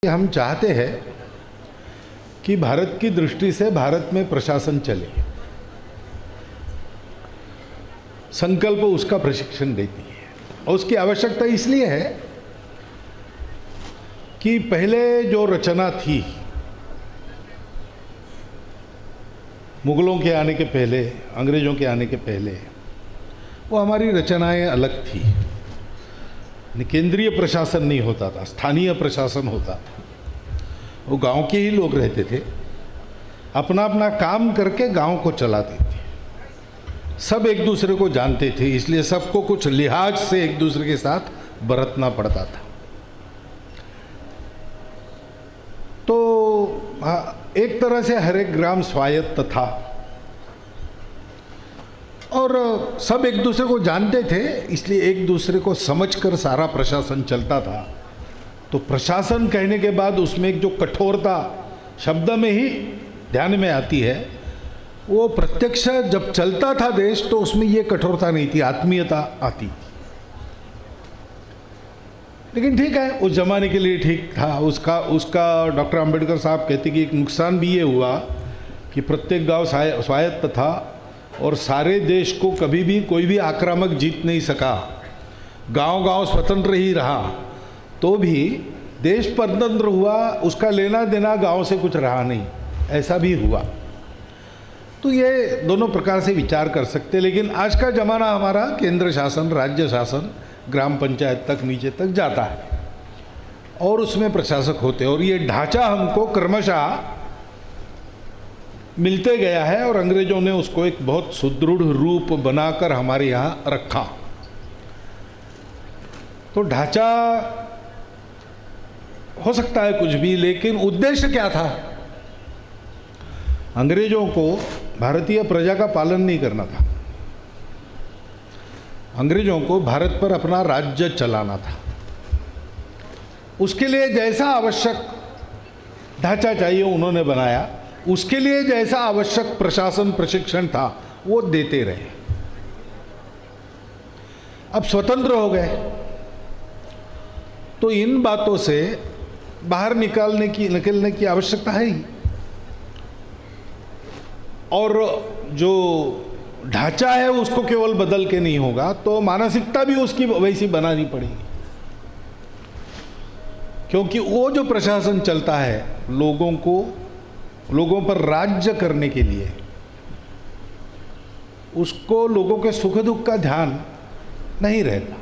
हम चाहते हैं कि भारत की दृष्टि से भारत में प्रशासन चले, संकल्प उसका प्रशिक्षण देती है। और उसकी आवश्यकता इसलिए है कि पहले जो रचना थी, मुगलों के आने के पहले, अंग्रेज़ों के आने के पहले, वो हमारी रचनाएं अलग थी। केंद्रीय प्रशासन नहीं होता था, स्थानीय प्रशासन होता था। वो गांव के ही लोग रहते थे, अपना अपना काम करके गांव को चलाते थे। सब एक दूसरे को जानते थे, इसलिए सबको कुछ लिहाज से एक दूसरे के साथ बरतना पड़ता था। तो एक तरह से हर एक ग्राम स्वायत्त था और सब एक दूसरे को जानते थे, इसलिए एक दूसरे को समझकर सारा प्रशासन चलता था। तो प्रशासन कहने के बाद उसमें एक जो कठोरता शब्द में ही ध्यान में आती है, वो प्रत्यक्ष जब चलता था देश तो उसमें ये कठोरता नहीं थी, आत्मीयता आती थी। लेकिन ठीक है, उस जमाने के लिए ठीक था। उसका डॉक्टर अंबेडकर साहब कहते कि एक नुकसान भी ये हुआ कि प्रत्येक गांव स्वायत्त था और सारे देश को कभी भी कोई भी आक्रामक जीत नहीं सका। गांव-गांव स्वतंत्र ही रहा, तो भी देश स्वतंत्र हुआ, उसका लेना देना गांव से कुछ रहा नहीं, ऐसा भी हुआ। तो ये दोनों प्रकार से विचार कर सकते। लेकिन आज का ज़माना हमारा केंद्र शासन, राज्य शासन, ग्राम पंचायत तक, नीचे तक जाता है और उसमें प्रशासक होते हैं। और ये ढांचा हमको क्रमशः मिलते गया है और अंग्रेज़ों ने उसको एक बहुत सुदृढ़ रूप बनाकर हमारे यहाँ रखा। तो ढांचा हो सकता है कुछ भी, लेकिन उद्देश्य क्या था? अंग्रेजों को भारतीय प्रजा का पालन नहीं करना था, अंग्रेजों को भारत पर अपना राज्य चलाना था। उसके लिए जैसा आवश्यक ढांचा चाहिए उन्होंने बनाया, उसके लिए जैसा आवश्यक प्रशासन प्रशिक्षण था वो देते रहे। अब स्वतंत्र हो गए तो इन बातों से बाहर निकलने की आवश्यकता है ही। और जो ढांचा है उसको केवल बदल के नहीं होगा, तो मानसिकता भी उसकी वैसी बनानी पड़ेगी। क्योंकि वो जो प्रशासन चलता है लोगों पर राज्य करने के लिए, उसको लोगों के सुख दुख का ध्यान नहीं रहता।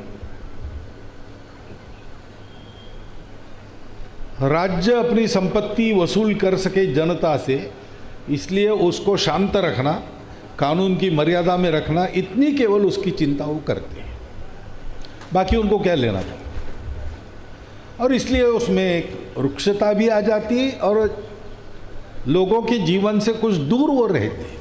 राज्य अपनी संपत्ति वसूल कर सके जनता से, इसलिए उसको शांत रखना, कानून की मर्यादा में रखना, इतनी केवल उसकी चिंता वो करते हैं। बाकी उनको क्या लेना था। और इसलिए उसमें एक रुक्षता भी आ जाती और लोगों के जीवन से कुछ दूर वो रहते हैं।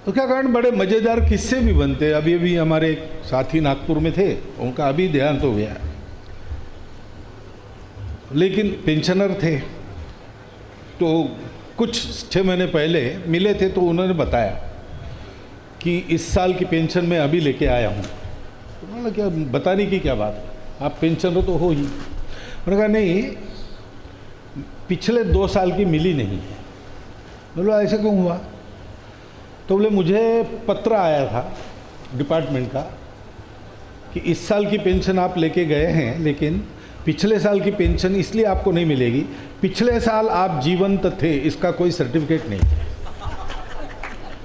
तो क्या कारण बड़े मज़ेदार किस्से भी बनते। अभी हमारे एक साथी नागपुर में थे, उनका अभी देहांत हो गया, लेकिन पेंशनर थे। तो कुछ 6 महीने पहले मिले थे तो उन्होंने बताया कि इस साल की पेंशन मैं अभी लेके आया हूँ। तो बोला क्या बताने की क्या बात है, आप पेंशनर तो हो ही। उन्होंने कहा नहीं, पिछले 2 साल की मिली नहीं है। बोला ऐसा क्यों हुआ? तो बोले मुझे पत्र आया था डिपार्टमेंट का कि इस साल की पेंशन आप लेके गए हैं, लेकिन पिछले साल की पेंशन इसलिए आपको नहीं मिलेगी, पिछले साल आप जीवंत थे, इसका कोई सर्टिफिकेट नहीं।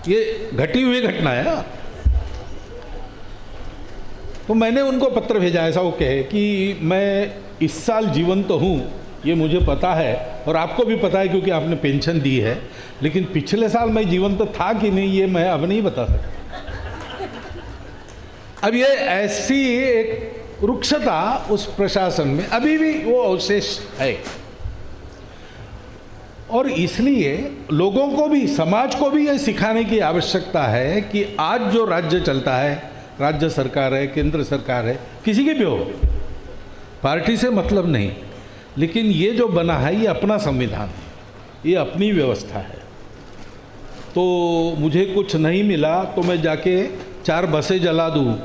ये घटी हुई घटना है। तो मैंने उनको पत्र भेजा, ऐसा वो कहे कि मैं इस साल जीवंत हूँ, ये मुझे पता है और आपको भी पता है क्योंकि आपने पेंशन दी है, लेकिन पिछले साल मैं जीवंत था कि नहीं ये मैं अब नहीं बता सकता। अब ये ऐसी एक रुक्षता उस प्रशासन में अभी भी वो अवशेष है। और इसलिए लोगों को भी, समाज को भी ये सिखाने की आवश्यकता है कि आज जो राज्य चलता है, राज्य सरकार है, केंद्र सरकार है, किसी की भी हो, पार्टी से मतलब नहीं, लेकिन ये जो बना है ये अपना संविधान है, ये अपनी व्यवस्था है। तो मुझे कुछ नहीं मिला तो मैं जाके 4 बसें जला दूँ,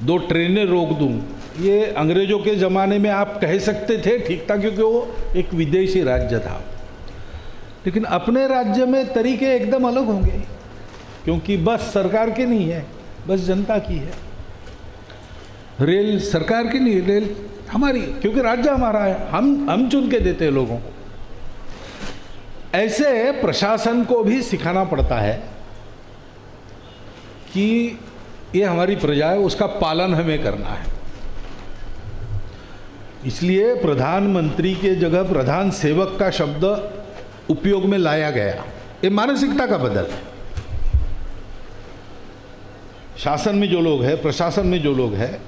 2 ट्रेनें रोक दूँ, ये अंग्रेज़ों के ज़माने में आप कह सकते थे, ठीक था, क्योंकि वो एक विदेशी राज्य था। लेकिन अपने राज्य में तरीके एकदम अलग होंगे, क्योंकि बस सरकार की नहीं है, बस जनता की है। रेल सरकार की नहीं, रेल हमारी, क्योंकि राज्य हमारा है, हम चुन के देते हैं लोगों को। ऐसे प्रशासन को भी सिखाना पड़ता है कि ये हमारी प्रजा है, उसका पालन हमें करना है। इसलिए प्रधानमंत्री के जगह प्रधान सेवक का शब्द उपयोग में लाया गया। ये मानसिकता का बदल है। शासन में जो लोग हैं, प्रशासन में जो लोग हैं,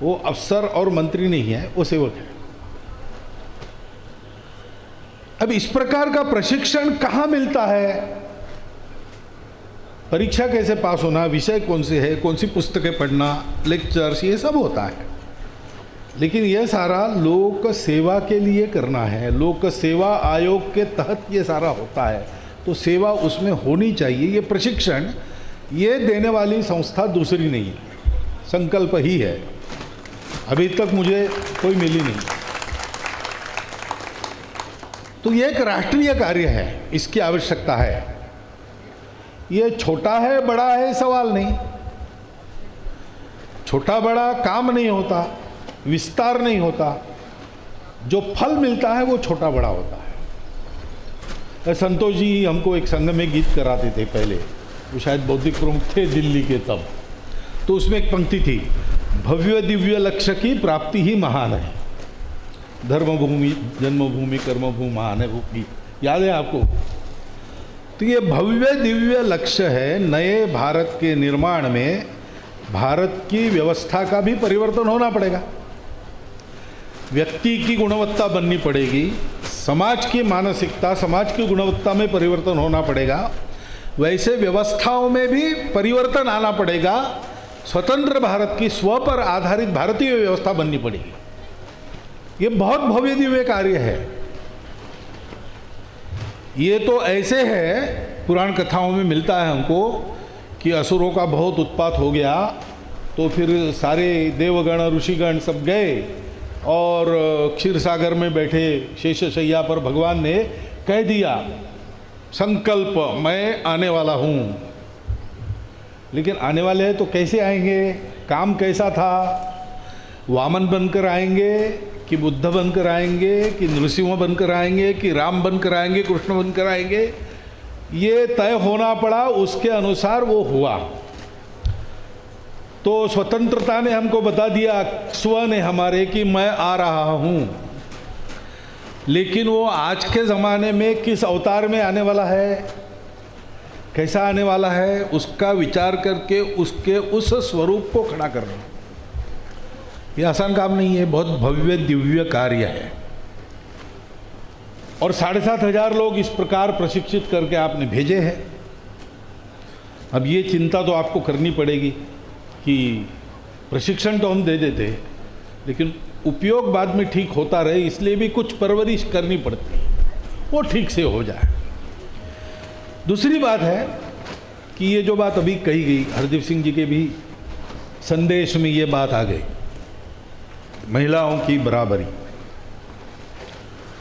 वो अफसर और मंत्री नहीं है, वो सेवक है। अब इस प्रकार का प्रशिक्षण कहाँ मिलता है? परीक्षा कैसे पास होना, विषय कौन से है, कौन सी पुस्तकें पढ़ना, लेक्चर्स, ये सब होता है। लेकिन यह सारा लोक सेवा के लिए करना है। लोक सेवा आयोग के तहत ये सारा होता है, तो सेवा उसमें होनी चाहिए। ये प्रशिक्षण ये देने वाली संस्था दूसरी नहीं है, संकल्प ही है। अभी तक मुझे कोई मिली नहीं। तो ये एक राष्ट्रीय कार्य है, इसकी आवश्यकता है। ये छोटा है बड़ा है सवाल नहीं, छोटा बड़ा काम नहीं होता, विस्तार नहीं होता, जो फल मिलता है वो छोटा बड़ा होता है। संतोष जी हमको एक संघ में गीत कराते थे पहले, वो शायद बौद्धिक प्रमुख थे दिल्ली के तब। तो उसमें एक पंक्ति थी, भव्य दिव्य लक्ष्य की प्राप्ति ही महान है, धर्मभूमि जन्मभूमि कर्मभूमि महान है। वो गीत याद है आपको? तो ये भव्य दिव्य लक्ष्य है। नए भारत के निर्माण में भारत की व्यवस्था का भी परिवर्तन होना पड़ेगा, व्यक्ति की गुणवत्ता बननी पड़ेगी, समाज की मानसिकता, समाज की गुणवत्ता में परिवर्तन होना पड़ेगा। वैसे व्यवस्थाओं में भी परिवर्तन आना पड़ेगा। स्वतंत्र भारत की स्व पर आधारित भारतीय व्यवस्था बननी पड़ेगी। ये बहुत भव्य दिव्य कार्य है। ये तो ऐसे है, पुराण कथाओं में मिलता है हमको कि असुरों का बहुत उत्पात हो गया, तो फिर सारे देवगण ऋषिगण सब गए और क्षीर सागर में बैठे शेषशैया पर भगवान ने कह दिया, संकल्प मैं आने वाला हूँ। लेकिन आने वाले हैं तो कैसे आएंगे? काम कैसा था? वामन बनकर आएंगे कि बुद्ध बनकर आएंगे कि नृसिंह बनकर आएंगे कि राम बनकर आएंगे, कृष्ण बनकर आएंगे? ये तय होना पड़ा, उसके अनुसार वो हुआ। तो स्वतंत्रता ने हमको बता दिया, स्व ने हमारे, कि मैं आ रहा हूँ। लेकिन वो आज के ज़माने में किस अवतार में आने वाला है, कैसा आने वाला है, उसका विचार करके उसके उस स्वरूप को खड़ा करना ये आसान काम नहीं है। बहुत भव्य दिव्य कार्य है। और 7,500 लोग इस प्रकार प्रशिक्षित करके आपने भेजे हैं। अब ये चिंता तो आपको करनी पड़ेगी कि प्रशिक्षण तो हम दे देते हैं, लेकिन उपयोग बाद में ठीक होता रहे, इसलिए भी कुछ परवरिश करनी पड़ती है, वो ठीक से हो जाए। दूसरी बात है कि ये जो बात अभी कही गई, हरदीप सिंह जी के भी संदेश में ये बात आ गई, महिलाओं की बराबरी।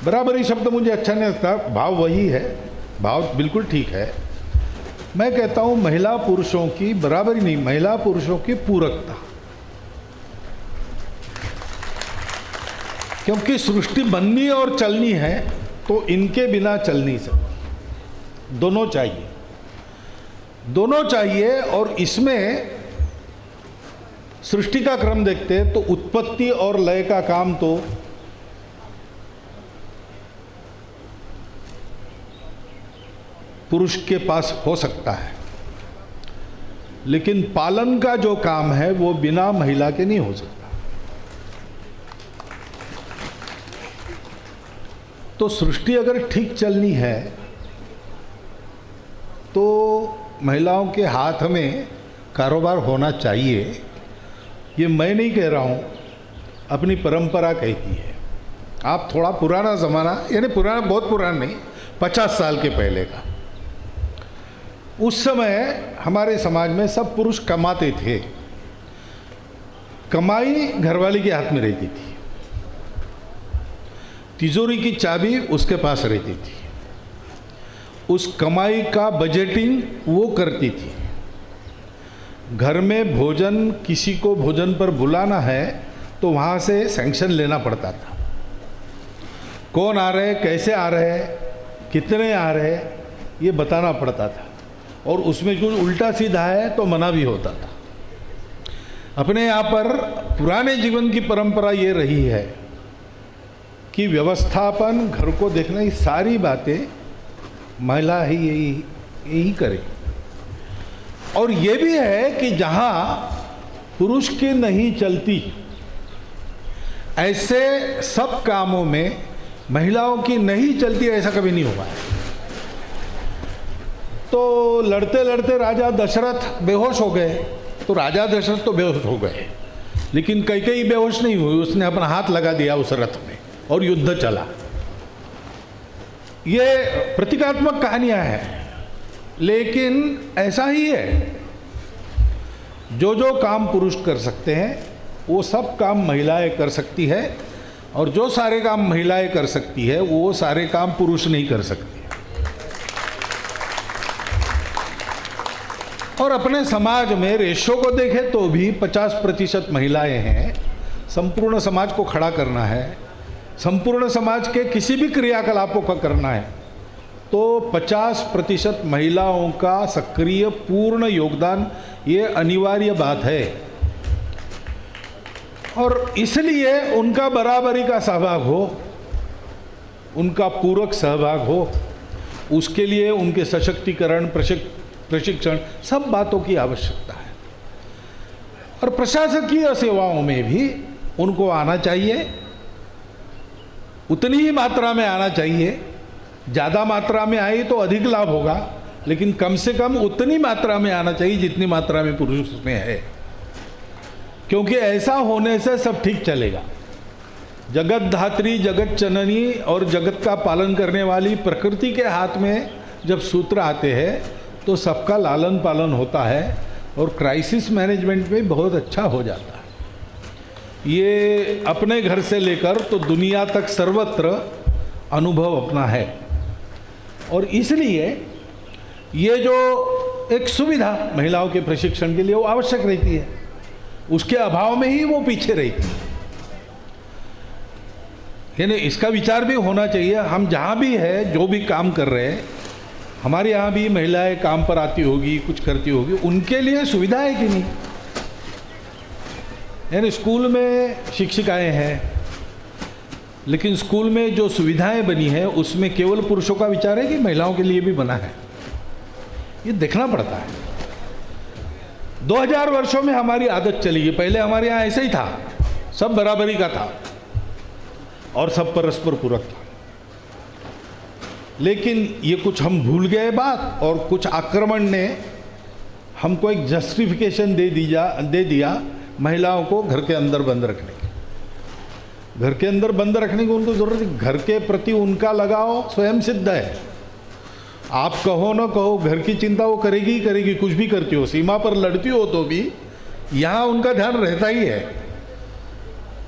बराबरी शब्द मुझे अच्छा नहीं लगता, भाव वही है, भाव बिल्कुल ठीक है। मैं कहता हूँ महिला पुरुषों की बराबरी नहीं, महिला पुरुषों की पूरकता। क्योंकि सृष्टि बननी और चलनी है तो इनके बिना चल नहीं सकती। दोनों चाहिए, दोनों चाहिए। और इसमें सृष्टि का क्रम देखते हैं तो उत्पत्ति और लय का काम तो पुरुष के पास हो सकता है, लेकिन पालन का जो काम है वो बिना महिला के नहीं हो सकता। तो सृष्टि अगर ठीक चलनी है तो महिलाओं के हाथ में कारोबार होना चाहिए। ये मैं नहीं कह रहा हूँ, अपनी परंपरा कहती है। आप थोड़ा पुराना ज़माना, यानी पुराना बहुत पुराना नहीं, 50 साल के पहले का, उस समय हमारे समाज में सब पुरुष कमाते थे। कमाई घरवाली के हाथ में रहती थी, तिजोरी की चाबी उसके पास रहती थी, उस कमाई का बजटिंग वो करती थी। घर में भोजन, किसी को भोजन पर बुलाना है तो वहाँ से सैंक्शन लेना पड़ता था, कौन आ रहे, कैसे आ रहे, कितने आ रहे, ये बताना पड़ता था, और उसमें कुछ उल्टा सीधा है तो मना भी होता था। अपने यहाँ पर पुराने जीवन की परंपरा ये रही है कि व्यवस्थापन, घर को देखना, ये सारी बातें महिला ही यही करे। और ये भी है कि जहाँ पुरुष की नहीं चलती, ऐसे सब कामों में महिलाओं की नहीं चलती, ऐसा कभी नहीं हुआ है। तो लड़ते लड़ते राजा दशरथ बेहोश हो गए, तो राजा दशरथ तो बेहोश हो गए, लेकिन कैकेयी बेहोश नहीं हुई, उसने अपना हाथ लगा दिया उस रथ में और युद्ध चला। ये प्रतीकात्मक कहानियां हैं, लेकिन ऐसा ही है, जो जो काम पुरुष कर सकते हैं वो सब काम महिलाएं कर सकती है, और जो सारे काम महिलाएं कर सकती है वो सारे काम पुरुष नहीं कर सकते। और अपने समाज में रेशो को देखें तो भी 50% महिलाएं हैं। संपूर्ण समाज को खड़ा करना है, संपूर्ण समाज के किसी भी क्रियाकलापों का करना है, तो 50% महिलाओं का सक्रिय पूर्ण योगदान ये अनिवार्य बात है। और इसलिए उनका बराबरी का सहभाग हो, उनका पूरक सहभाग हो, उसके लिए उनके सशक्तिकरण, प्रशिक्षण, सब बातों की आवश्यकता है। और प्रशासकीय सेवाओं में भी उनको आना चाहिए, उतनी ही मात्रा में आना चाहिए। ज़्यादा मात्रा में आई तो अधिक लाभ होगा, लेकिन कम से कम उतनी मात्रा में आना चाहिए जितनी मात्रा में पुरुष में है, क्योंकि ऐसा होने से सब ठीक चलेगा। जगत धात्री, जगत जननी और जगत का पालन करने वाली प्रकृति के हाथ में जब सूत्र आते हैं तो सबका लालन पालन होता है और क्राइसिस मैनेजमेंट में बहुत अच्छा हो जाता है। ये अपने घर से लेकर तो दुनिया तक सर्वत्र अनुभव अपना है, और इसलिए ये जो एक सुविधा महिलाओं के प्रशिक्षण के लिए वो आवश्यक रहती है, उसके अभाव में ही वो पीछे रहती है। यानी इसका विचार भी होना चाहिए। हम जहाँ भी है, जो भी काम कर रहे हैं, हमारे यहाँ भी महिलाएं काम पर आती होगी, कुछ करती होगी, उनके लिए सुविधा है कि नहीं। यानी स्कूल में शिक्षिकाएं हैं, लेकिन स्कूल में जो सुविधाएं बनी है उसमें केवल पुरुषों का विचार है कि महिलाओं के लिए भी बना है, ये देखना पड़ता है। 2000 वर्षों में हमारी आदत चली है, पहले हमारे यहाँ ऐसे ही था, सब बराबरी का था और सब परस्पर पूरक था। लेकिन ये कुछ हम भूल गए बात, और कुछ आक्रमण ने हमको एक जस्टिफिकेशन दे दिया महिलाओं को घर के अंदर बंद रखने की। घर के अंदर बंद रखने की उनको जरूरत है, घर के प्रति उनका लगाव स्वयं सिद्ध है। आप कहो न कहो, घर की चिंता वो करेगी ही करेगी, कुछ भी करती हो, सीमा पर लड़ती हो तो भी यहाँ उनका ध्यान रहता ही है।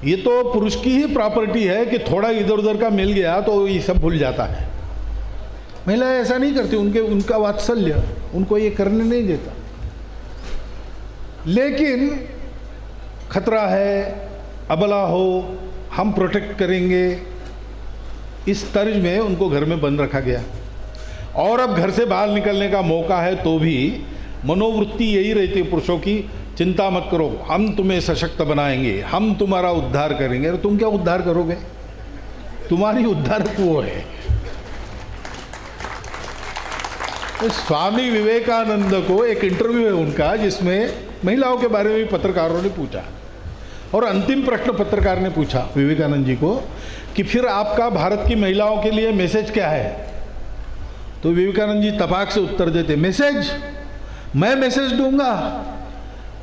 ये तो पुरुष की ही प्रॉपर्टी है कि थोड़ा इधर उधर का मिल गया तो ये सब भूल जाता है। महिलाएं ऐसा नहीं करती, उनका वात्सल्य उनको ये करने नहीं देता। लेकिन खतरा है, अबला हो, हम प्रोटेक्ट करेंगे, इस तर्ज में उनको घर में बंद रखा गया। और अब घर से बाहर निकलने का मौका है तो भी मनोवृत्ति यही रहती है पुरुषों की, चिंता मत करो, हम तुम्हें सशक्त बनाएंगे, हम तुम्हारा उद्धार करेंगे। और तुम क्या उद्धार करोगे? तुम्हारी उद्धारक वो है। तो स्वामी विवेकानंद को एक इंटरव्यू है उनका, जिसमें महिलाओं के बारे में पत्रकारों ने पूछा, और अंतिम प्रश्न पत्रकार ने पूछा विवेकानंद जी को कि फिर आपका भारत की महिलाओं के लिए मैसेज क्या है? तो विवेकानंद जी तपाक से उत्तर देते, मैसेज? मैं मैसेज दूंगा?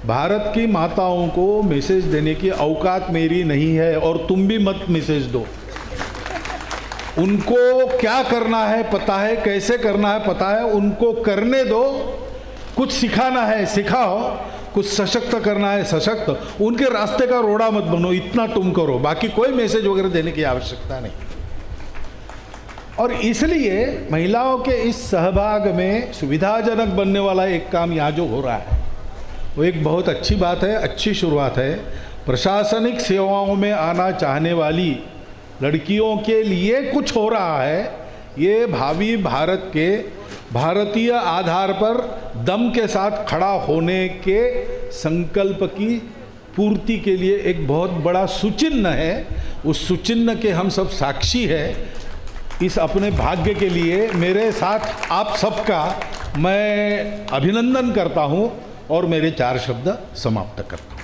भारत की माताओं को मैसेज देने की औकात मेरी नहीं है, और तुम भी मत मैसेज दो। उनको क्या करना है पता है, कैसे करना है पता है, उनको करने दो। कुछ सिखाना है सिखाओ, कुछ सशक्त करना है सशक्त, उनके रास्ते का रोड़ा मत बनो, इतना तुम करो, बाकी कोई मैसेज वगैरह देने की आवश्यकता नहीं। और इसलिए महिलाओं के इस सहभाग में सुविधाजनक बनने वाला एक काम यहाँ जो हो रहा है वो एक बहुत अच्छी बात है, अच्छी शुरुआत है। प्रशासनिक सेवाओं में आना चाहने वाली लड़कियों के लिए कुछ हो रहा है, ये भावी भारत के भारतीय आधार पर दम के साथ खड़ा होने के संकल्प की पूर्ति के लिए एक बहुत बड़ा सुचिन्ह है। उस सुचिन्ह के हम सब साक्षी हैं। इस अपने भाग्य के लिए मेरे साथ आप सबका मैं अभिनंदन करता हूं और मेरे 4 शब्द समाप्त करता हूं।